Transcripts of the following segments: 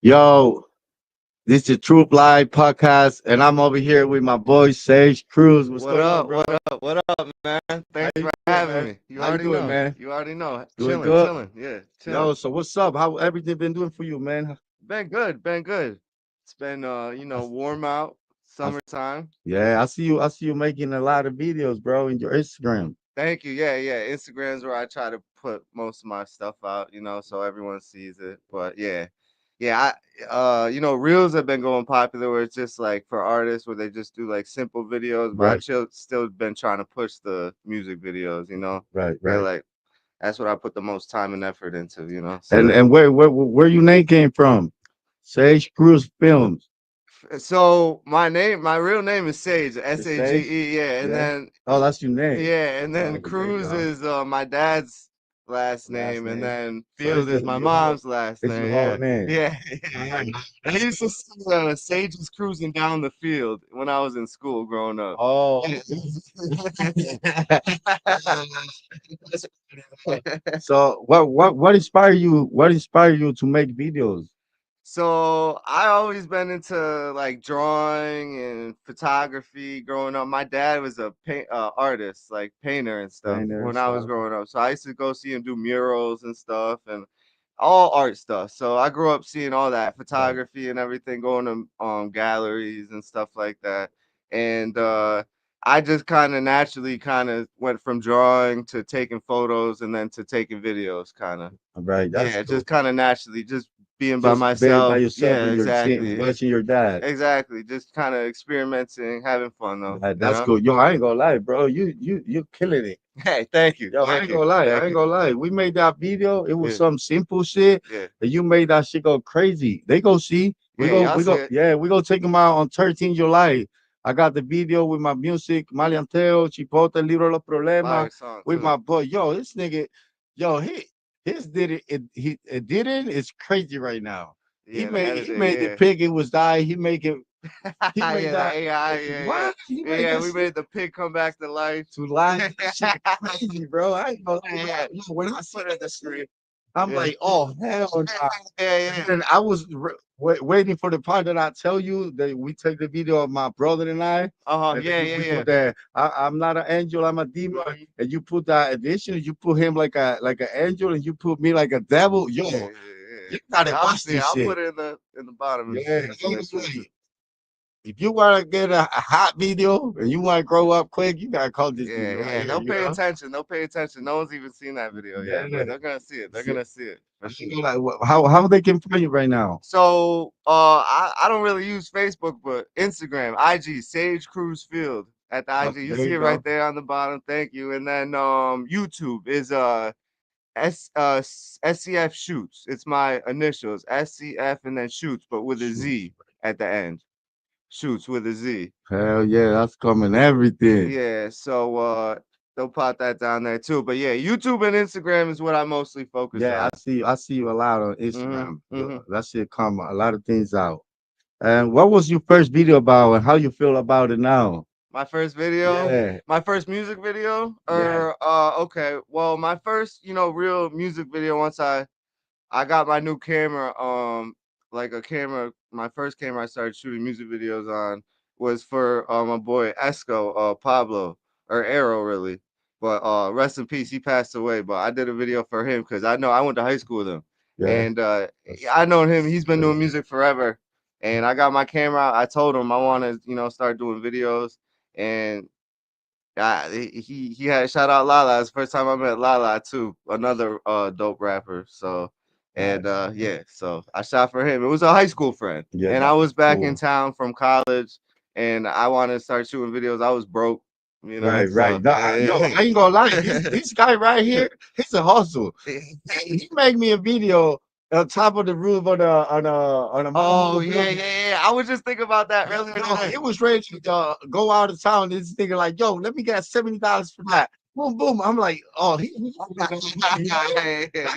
Yo, this is Truth Live Podcast, and I'm over here with my boy Sage Cruz. What's What going on, up? bro? What up? What up, man? How Thanks you for doing, having man? me. You How you already doing, know. man? You already know. Doing Chilling, good? chilling. Yeah, chilling. Yo, so what's up? How everything been doing for you, man? Been good. Been good. It's been I, s- warm out, I s- summertime. yeah, I see you. I see you making a lot of videos, bro, in your Instagram. Thank you. Yeah, yeah. Instagram's where I try to put most of my stuff out, so everyone sees it. But yeah. Yeah, reels have been going popular where it's just like for artists where they just do like simple videos, but Right, still been trying to push the music videos. right, They're right. like that's what I put the most time and effort into. So And that where your name came from? Sage Cruz Films. so my real name is Sage, It's Sage. Sage, yeah, and Yeah. then Oh, that's your name. There you Cruz go. is my dad's last Last name, and name. then So Field it's is my your whole. mom's last It's your name. whole Yeah, name. yeah. Alright. I used to see Sage is cruising down the field when I was in school growing up. Oh. So what inspired you? What inspired you to make videos? So I always been into like drawing and photography growing up. My dad was a artist, like painter and stuff Painter and when I was stuff. growing up. So I used to go see him do murals and stuff and all art stuff. So I grew up seeing all that Right. photography and everything, going to galleries and stuff like that. And I just kind of naturally kind of went from drawing to taking photos and then to taking videos, kind of. Right. That's Yeah, cool. just kinda naturally, just being by Just being by myself. yourself Yeah, and you're seeing exactly. watching your dad. Exactly, just kinda experimenting, having fun though, you That's know? cool. Yo, I ain't gonna lie, bro. You killing it. Hey, thank you, Yo, I thank ain't you, gonna lie. I thank ain't you. gonna lie. We made that video. It was Yeah, some simple shit, yeah. and you made that shit go crazy. They go see. Yeah, y'all see it. Yeah, we go take them out on 13 July. I got the video with my music, Malianteo, Chipotle, Libro Los Problemas, Fire song with too. my boy. Yo, this nigga, yo, his did it did it. It's crazy right now. Yeah, the He editing, made the yeah. pig. It was die. He made Yeah, the that. AI, yeah, yeah. What? He Yeah, made yeah, that we shit made the pig come back to life. to life. That shit crazy, bro. I ain't gonna lie. Yeah, When I saw that screen, I'm yeah. like, oh hell nah. Yeah, And yeah. then I was waiting for the part that I tell you that we take the video of my brother and I, Uh-huh, and then yeah, we yeah, put yeah. that I'm not an angel, I'm a demon, Mhm. and you put that addition, you put him like an angel, and you put me like a devil. Yo, Yeah, yeah, yeah. you gotta I'll watch see, this I'll shit. put it in the bottom Yeah, in this one too. if you want to get a hot video and you want to grow up quick, you gotta call this Yeah, video right yeah, here. they'll You pay know? attention. They'll pay attention. No one's even seen that video Yeah. yet, but they're gonna see it. They're See, gonna see it I for sure. think like how they can find you right now. So, I don't really use Facebook, but Instagram, IG, Sage Cruz Field at the IG. You There see you it go. right there on the bottom. Thank you. And then YouTube is SCF Shoots. It's my initials, SCF and then Shoots, but with a Shoot. Z at the end. Shoots with a Z. Hell yeah, that's coming everything. Yeah, so they'll pop that down there too. But yeah, YouTube and Instagram is what I mostly focus Yeah, on. I see you a lot on Mhm. Instagram. Mhm. That shit come a lot of things out. And what was your first video about and how you feel about it now? My first video, Yeah, my first music video, yeah, or okay, well, my first, real music video once I got my new camera, like a camera, my first camera I started shooting music videos on was for my boy Esco, Pablo, or Arrow really. But rest in peace, he passed away. But I did a video for him because I know I went to high school with him. yeah. And That's I known him, he's been doing crazy. music forever. And I got my camera out. I told him I want to, start doing videos. And he had shout out Lala. It's the first time I met Lala too, another dope rapper. So and Nice. yeah, so I shot for him. It was a high school friend, Yeah, and I that's was back in cool. town from college, and I wanted to start shooting videos. I was broke, Right, right. so No, yo, yeah. I ain't gonna lie. This guy right here, he's a hustle. He made me a video on top of the roof on a Oh mobile yeah, building. yeah, yeah. I was just thinking about that earlier Yo, today. it was ready to go out of town. This nigga like, yo, let me get $70 for that. Boom, boom. I'm like, oh, that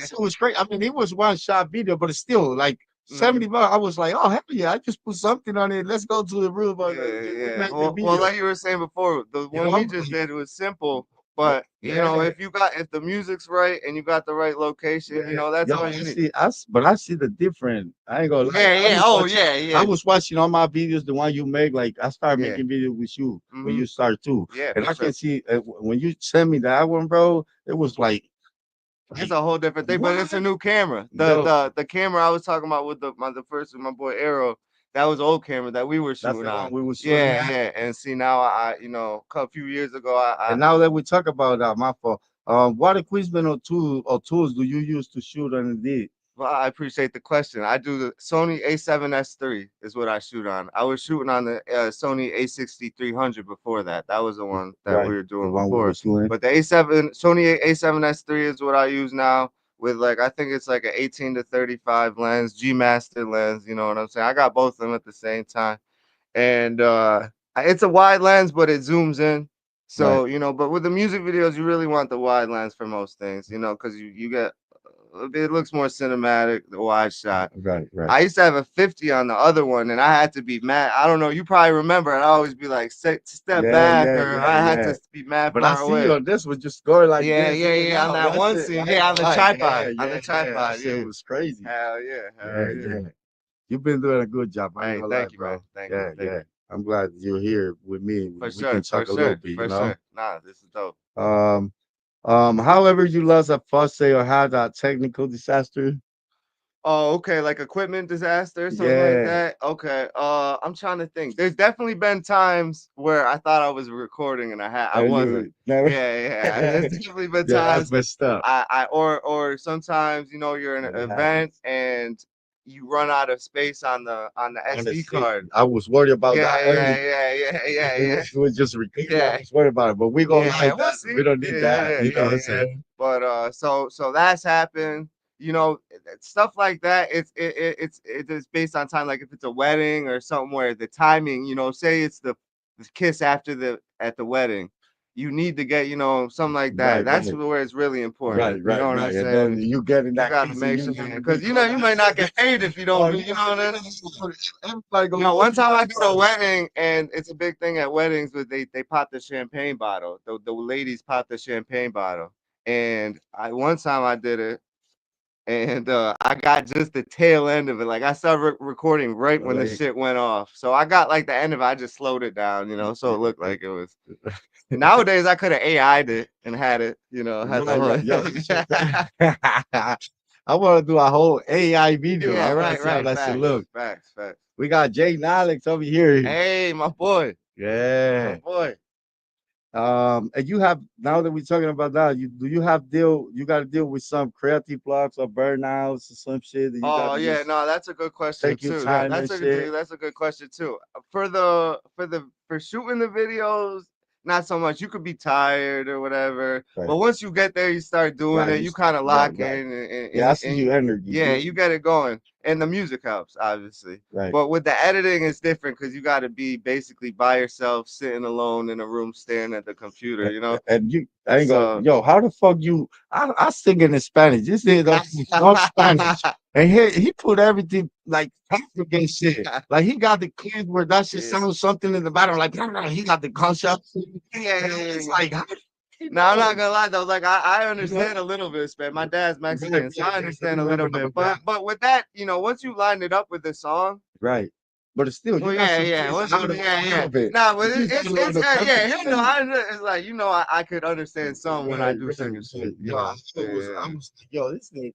shit was great. I mean, it was one shot video, but it's still like Mhm. 70 bucks. I was like, oh hell yeah, I just put something on it. Let's go to the roof. Yeah, We yeah. make the Well, video. like you were saying before, the You one we know? just did was simple, But you know, Yeah. if the music's right and you got the right location, you Yeah. know, that's Yo, all I you need. see. But I see the different. I ain't gonna lie. Yeah, yeah. Oh, yeah, I yeah, was watching all my videos, the one you make. Like I started yeah. making videos with you when Hmm. you start too, Yeah, and for I can sure. see when you sent me that one, bro. It was It's like a whole different thing, but it's a what? new camera. The Yo, the the camera I was talking about with the first with my boy Arrow, that was old camera that we were that's shooting the one on. we were shooting Yeah, at. yeah. And see now you know, a few years ago And now that we talk about that, my fault. What equipment or tools do you use to shoot on the? well, I appreciate the question. I do the Sony A7S III is what I shoot on. I was shooting on the Sony A6300 before that. That was the one that we Right, were the doing one we were before. shooting. But the Sony A7S III is what I use now with like I think it's like an 18 to 35 lens, G Master lens. You know what I'm saying? I got both of them at the same time, and it's a wide lens, but it zooms in. Right, So you know, but with the music videos, you really want the wide lens for most things. You know, because you get it looks more cinematic, the wide shot. right, right. I used to have a 50 on the other one, and I had to be mad. I don't know. You probably remember. And I always be like, step Yeah, back, yeah, or yeah, I had yeah. to be mad But I far see you away. on this one just going like Yeah, this yeah, in and yeah. On out. that That's one it. scene, I ain't yeah, on gonna the lie. Yeah, tripod, on yeah, the yeah. That tripod, shit yeah. was crazy. Hell yeah, Yeah, hell yeah. yeah. You've been doing a good job. I ain't Hey, gonna lie, thank you, man. bro. Thank you, Yeah, thank yeah. you. I'm glad you're here with me. For We can sure, for talk a little sure, bit, you for know. sure. Nah, this is dope. Um, however you lost a faucet or had a technical disaster. Oh, okay, like equipment disaster, something like Yeah, that. Okay. I'm trying to think. There's definitely been times where I thought I was recording and I and wasn't. you never. Yeah, yeah. There's definitely been Yeah, that's times messed up. or sometimes, you know, you're in an It event happens. and you run out of space on the SD Honestly, card. I was worried about Yeah, that yeah, early. yeah, yeah, yeah, We yeah. was, we was just recording. I Yeah. was worried about it, but we gonna Yeah, like we'll that. We see. don't Yeah, need that. yeah, You know yeah, what I'm yeah. saying? But so that's happened. You know, stuff like that. It's based on time. Like if it's a wedding or something where the timing, you know, say it's the kiss after the at the wedding, you need to get, you know, something like that. Right, That's right, where it's really right, important. You right, know what I'm right. And then saying? you get in You that got to case and make you sure gotta be because you know you going. might not get paid if you don't Oh, do. you You know what I mean? everybody You go know, look one at time I did a everybody. wedding, and it's a big thing at weddings, but they pop the champagne bottle. The ladies pop the champagne bottle, and I one time I did it, and I got just the tail end of it. Like I started recording right when the Like, shit went off, so I got like the end of it. I just slowed it down, you know, so it looked like it was. Nowadays, I could have AI'd it and had it, you know, had the right, whole. right. Yo, you should. I want to do a whole AI video. Yeah, I want to right, see how right. that should Facts, look. facts, facts. We got Jay Alex over here. Hey, my Yeah. boy. And you have now that we're talking about that, you have deal you got to deal with some creative blocks or burnouts or some shit that you got Oh to yeah, just no, that's a good question take your too. time and shit. That's a good question too. For shooting the videos, not so much. You could be tired or whatever, Right, but once you get there, you start doing right, it. You kind of right, lock right. in, Yeah, I see your energy. yeah, you get it going, and the music helps obviously. Right. But with the editing, it's different because you got to be basically by yourself, sitting alone in a room, staring at the computer. You know, And you, I ain't gonna, so. yo, how the fuck you? I sing in Spanish. This nigga don't speak no Spanish, and he put everything like African shit. Like he got the kids where that shit Yeah. sounds something in the bottom. Like he got the concept. Yeah, yeah, And yeah, it's yeah. like, how did he No, I'm not know? gonna lie though. Like I You know? understand a little bit, man. My dad's Right, Mexican, so right. I They understand a little remember bit. that. But with that, you know, once you line it up with the song, Right. But it's still, you well, got yeah, some yeah. kids Once you, out yeah, yeah. of it. Nah, but You just gotta learn it's the yeah, context. him though. It's like you know, I could understand some when I Right, do right, certain shit. right. You Yo, know, I yeah, was like, yo, this nigga,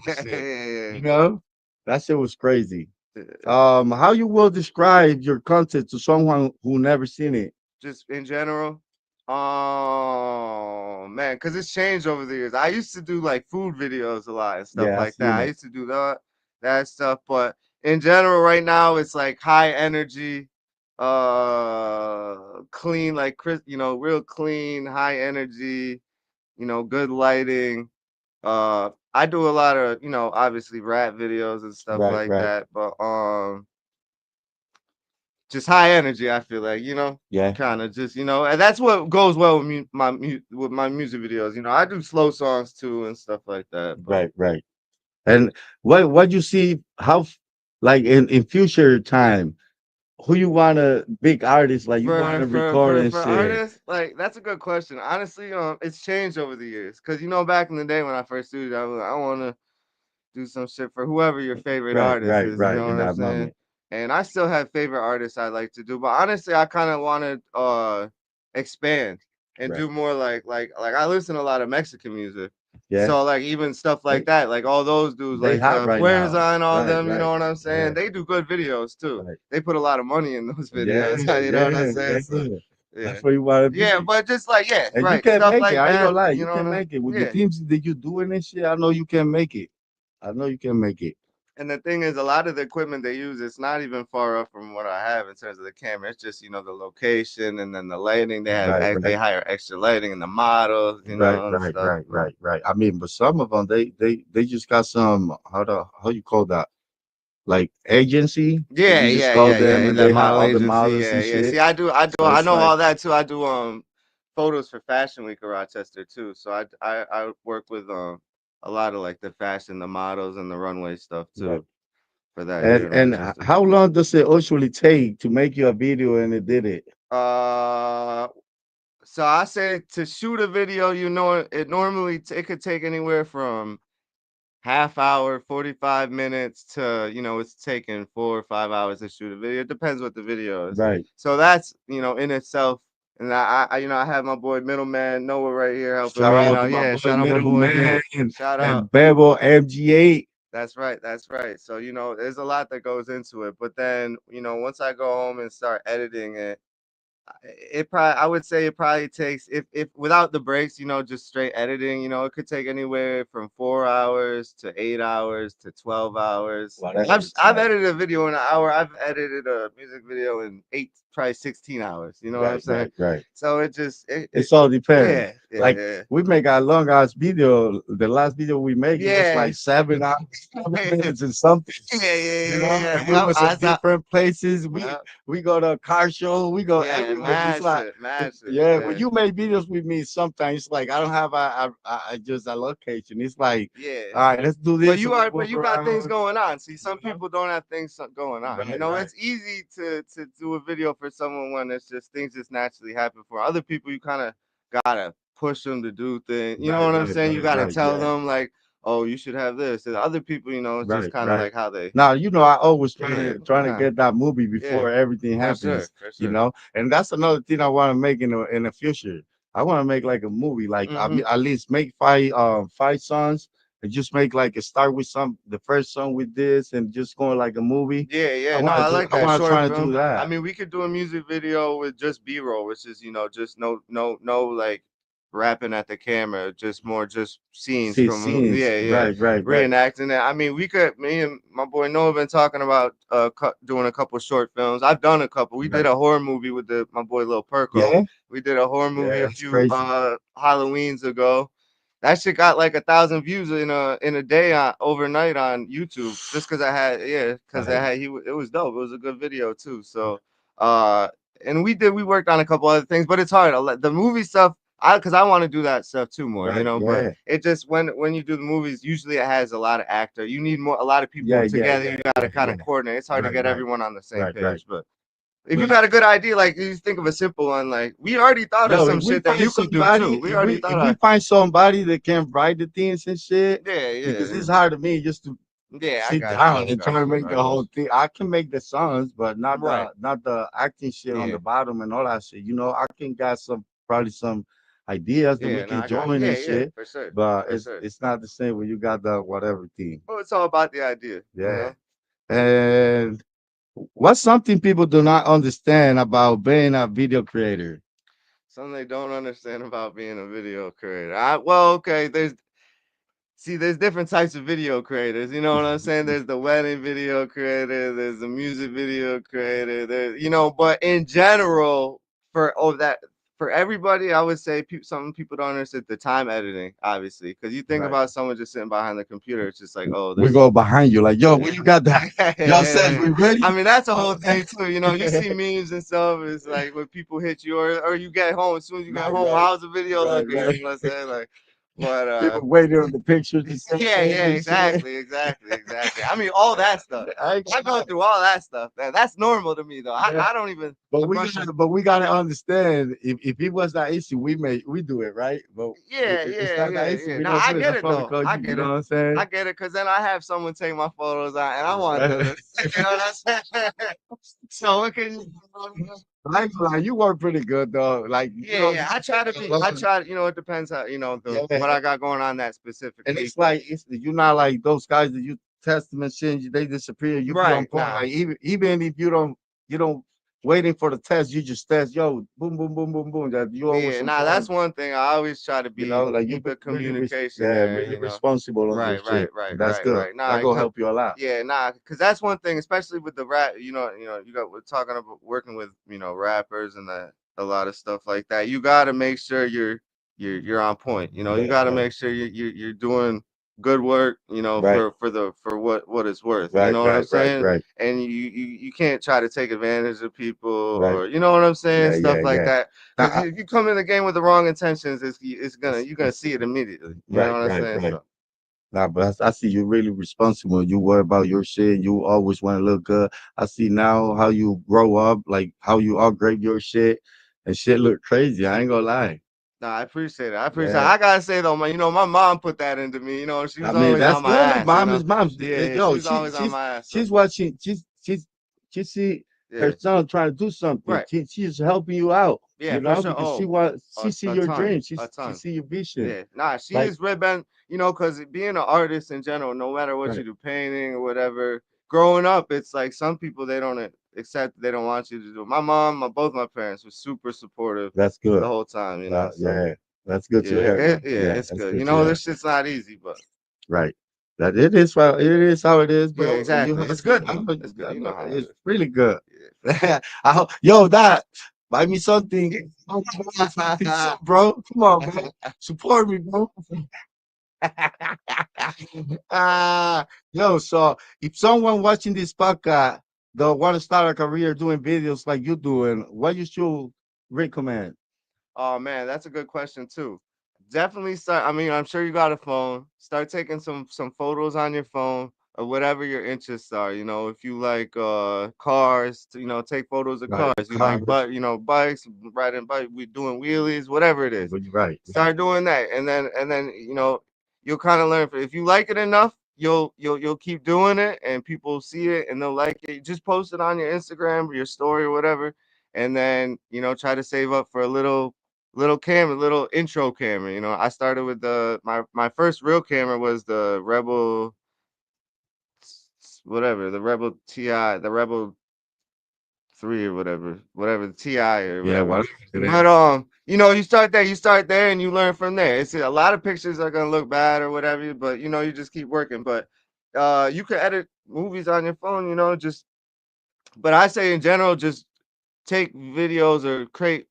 this yeah, shit. yeah, You know, that shit was crazy. yeah. How you will describe your content to someone who never seen it? Just in general. Oh man, because it's changed over the years. I used to do like food videos a lot and stuff Yeah, I like that. seen I it. used to do that stuff, but in general, right now it's like high energy, clean, like you know, real clean, high energy, you know, good lighting. I do a lot of, you know, obviously rap videos and stuff Right, like right. that, but just high energy. I feel like, you know, Yeah, kind of just, you know, and that's what goes well with with my music videos. You know, I do slow songs too and stuff like that. But right, right. And what you see? Like in future time? who you want a big artist like you want to record and For shit? artists, like that's a good question. Honestly, it's changed over the years. Cause back in the day when I first studied, I was like, I want to do some shit for whoever your favorite Right, artist right, is. You right. know In what I'm that saying? moment. And I still have favorite artists I like to do, but honestly, I kind of want to expand and Right. do more like I listen to a lot of Mexican music. Yeah. So like even stuff like They that, like all those dudes, they like hot right now. Fuerza and all Right, them, you right. know what I'm Yeah. saying? They do good videos too. Right. They put a lot of money in those Yeah, videos, you know what I'm yeah, saying? So yeah. yeah. That's where you want to Yeah, be. but just like yeah, And you right. can Stuff make it. like I ain't that, gonna lie. you You know what can I make it with the yeah. teams that you doing this shit. I know you can make it. I know you can make it. And the thing is, a lot of the equipment they use, it's not even far off from what I have in terms of the camera. It's just, the location and then the lighting. Right, They right, hire extra lighting and the models, right, and right, stuff. right, But right, right. I mean, but some of them they just got some how you call that, like agency. yeah, You just yeah, call yeah, them yeah. and That they have model all the agency, models yeah, and yeah. See, shit. So I it's know like all that too. I do photos for Fashion Week of Rochester too. So I work with a lot of like the fashion, the models, and the runway stuff right. too for that here in Rochester. How long does it usually take to make you a video and it did it? Uh, So I say to shoot a video, it normally it could take anywhere from half hour, 45 minutes to, it's taking 4 or 5 hours to shoot a video. It depends what the video is. Right. So that's, in itself. And I have my boy Middleman Noah right here helping Shout me. out to my Yeah, boy shout out my boy. Yeah, Middleman shout out. and Bevel MG8. That's right. That's right. So, there's a lot that goes into it. But then, once I go home and start editing it, I would say it probably takes if without the breaks, just straight editing, it could take anywhere from 4 hours to 8 hours to 12 hours. Wow, that I've shit's edited a video in an hour. I've edited a music video in probably 16 hours. You know what I'm right, saying? right, right. So it just It's all depends. yeah, yeah, Like yeah. we make a long ass video. The last video we make it was Yeah. like 7 hours, 7 minutes and something. Yeah, yeah, You yeah, know, yeah. and we Yep, was I at saw, different places. yep. We go to a car show. We go Yeah, everywhere. It's mad like shit, mad shit. yeah, when Yeah. you make videos with me, sometimes like I don't have just a location. It's like, Yeah. all right, let's do this. So we But walk you got things around. going on. See, some You know? people don't have things going on. Right, right, It's easy to do a video for someone when it's just things just naturally happen for other people. You kind of gotta push them to do things. You know right, what I'm right, saying? You right, gotta right. tell Yeah, them like, oh, you should have this. And other people, it's just right, kind of right. like how they. Now, I always Yeah, trying to nah, get that movie yeah, before everything for sure, happens, for sure. and that's another thing I want to make in the future. I want to make like a movie, like I Hmm. mean, at least make five songs and just make like a start with the first song with this and just going like a movie. Yeah, yeah. No, I like I that want to short try to do film. I that. mean, we could do a music video with just B-roll, which is, just no like rapping at the camera, just more just scenes See from scenes, yeah, yeah, right, right, right, reenacting that. I mean, me and my boy Noah been talking about doing a couple short films. I've done a couple. We did right. a horror movie with my boy Lil Perko. Yeah, We did a horror movie yeah, a that's few crazy. Halloweens ago. That shit got like 1,000 views in a day overnight on YouTube just because because I Right, had it was dope. It was a good video too. So uh and we worked on a couple other things, but it's hard. The movie stuff because I want to do that stuff too more, right, but yeah, it just when you do the movies, usually it has a lot of actor. You need a lot of yeah, people yeah, together. yeah, You gotta yeah, kind yeah. of coordinate. It's hard to Right, get right, everyone on the same right, right. page, but if you got a good idea, like you think of a simple one, like we already thought of Yo, some shit that you could do too. We already if thought we of find somebody that can write the things and shit, yeah, because yeah. it's hard to me just to Yeah, sit down I and try got to you, make I the got whole you. thing. I can make the songs, but Right. not the acting shit on Yeah. the bottom and all that shit. I can got probably some ideas that we Yeah, no, can I got you. join Yeah, and yeah, shit, for sure. but For sure. it's not the same when you got the whatever thing. Well, it's all about the idea, Yeah. And what's something people do not understand about being a video creator? Something they don't understand about being a video creator. Well, okay, there's different types of video creators. You know what I'm saying? There's the wedding video creator, there's the music video creator, but in general, that for everybody, I would say some people don't understand the time editing, obviously, because you think Right. about someone just sitting behind the computer, it's just like, oh, We this. go behind you like, yo, where you got that? Y'all said we I ready? mean, that's a whole thing too. You see memes and stuff. It's like when people hit you, or you get home. As soon as you get Right, home, right, how's the video right, looking? You right. know what I'm saying? Like, But People waiting on the pictures. yeah, exactly. I mean, all that stuff. I go through all that stuff. That's normal to me, though. I don't even. But we gotta understand if it was that easy, we do it, right? But it's not that easy. Yeah. We No, don't I do it. get That's it why we though. call I you. You get know it. what I'm saying? I get it, cause then I have someone take my photos out, and I want them to. You know what I'm saying? So what can you? Like you work pretty good though. Like Yeah. I try to be. I try. It depends how what I got going on that specific and week. it's like you're not like those guys that you test them and shit, they disappear. You be on Right. point. Nah. Like even if you don't waiting for the test, you just test, yo, boom, boom, boom, boom, boom. That you always Yeah. on Nah. That's point. one thing. I always try to be Like you keep the really, communication there. really responsible on your shit. And that's good. Right. Nah. That gonna help you a lot. Yeah, nah, because that's one thing, especially with the rap. We're talking about working with rappers and a lot of stuff like that. You got to make sure you're on point. You got to make sure you're doing good work. Right, For what it's worth. You right, know what I'm right, right, saying? right, And you can't try to take advantage of people right. or you know what I'm saying, Yeah, stuff yeah, like yeah. that. Now, Because if you come in the game with the wrong intentions, it's gonna you're gonna see it immediately. You know right, what I'm right, saying? right. So. Nah, but I see you really responsible. You worry about your shit. You always want to look good. I see now how you grow up, like how you upgrade your shit, and shit look crazy. I ain't gonna lie. No, I appreciate it. I appreciate it. Yeah. I gotta say though, my mom put that into me. She I was mean, always that's on my good. ass. Mom is mom. Yeah, she Yo, was always on my ass. So she's watching. She see her yeah, son trying to do something. right. She's helping you out. Yeah, for sure. Because Oh, she see a your ton, dream. a She ton. see your vision. Yeah, nah, she Like is red band. Because being an artist in general, no matter what you right. do, painting or whatever, growing up, it's like some people they don't accept. They don't want you to do it. My mom, both my parents were super supportive That's the good. whole time. So Yeah, that's good to yeah, hear, man. Yeah, it's that's good. good to hear. This shit's not easy, but. Right. That it is how it is, Yeah, but you exactly. have It's good I though. know, It's good. I You know know how it it's is. really good. Yeah. I hope, yo, that buy me something, something soon, bro. Come on, bro. Support me, bro. Yo, so if someone watching this podcast they want to start a career doing videos like you doing, what you should recommend? Oh man, that's a good question too. Definitely start. I mean, I'm sure you got a phone. Start taking some photos on your phone or whatever your interests are. If you like cars, take photos of Right. cars. You like bikes, riding bike, we doing wheelies, whatever it is. But you're right. Start doing that, and then you'll kind of learn. If you like it enough, you'll keep doing it, and people see it and they'll like it. Just post it on your Instagram or your story or whatever, and then try to save up for a little camera, little intro camera. I started with my first real camera was the Rebel whatever, the Rebel TI, the Rebel 3 or whatever the TI or Yeah, whatever. well, But you start there and you learn from there. It's a lot of pictures are gonna look bad or whatever, but you just keep working. But you can edit movies on your phone, just but I say in general, just take videos or create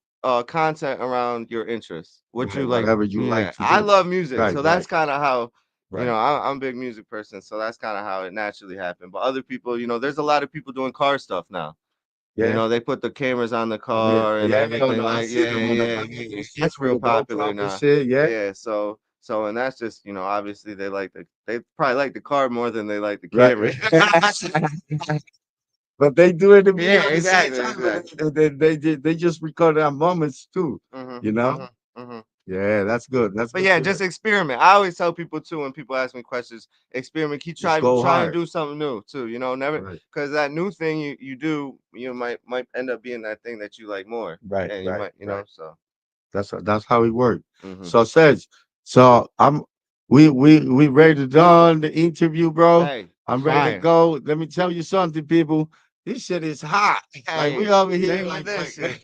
content around your interests. What right, you like. whatever you Yeah. like to I do. love music. Right, So right, that's kind of how, right. I'm a big music person. So that's kind of how it naturally happened. But other people, there's a lot of people doing car stuff now. Yeah. They put the cameras on the Yeah, car and yeah, no, everything no, I like, see yeah, them on the yeah, yeah. That's real the popular GoPro and now. shit, yeah. Yeah. So, and that's just, obviously they probably like the car more than they like the Right. camera. But they do it Yeah, at the same exactly, time, exactly. and they just record our moments too, hmm you know? hmm hmm Yeah, that's good. That's But good yeah, to hear. just experiment. I always tell people too when people ask me questions, experiment. Keep Just trying go try and hard. do something new too. Never Right, because that new thing you do, might end up being that thing that you like more. right, And you right, might, right. so That's how it works. hmm So Serge, so we ready to done the interview, bro. hey, I'm ready to fire. go. Let me tell you something, people. This shit is hot. Like we Hey, over here, stay with this shit.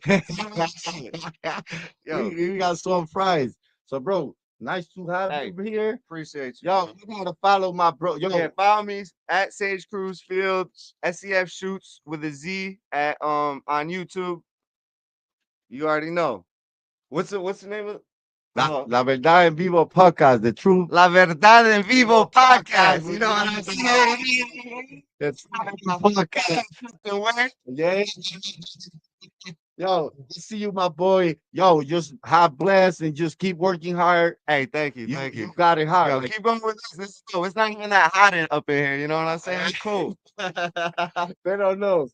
Yo, we got some fries. So, bro, nice to have hey, you here. appreciate you. Yo, you gotta follow my bro. Yeah, Yo, follow me at Sage Cruz Field, SEF Shoots with a Z at on YouTube. You already know. What's the name of it? La Verdad en Vivo podcast, the truth. La Verdad en Vivo Podcast. podcast. You know what I'm saying? That's podcast. The word. Yeah. Yo, see you, my boy. Yo, just hot blast and just keep working hard. Hey, thank you, You thank you. you got it hard. Yo, Like keep going with this. This is cool. It's not even that hot up in here. You know what I'm saying? It's cool. they don't know.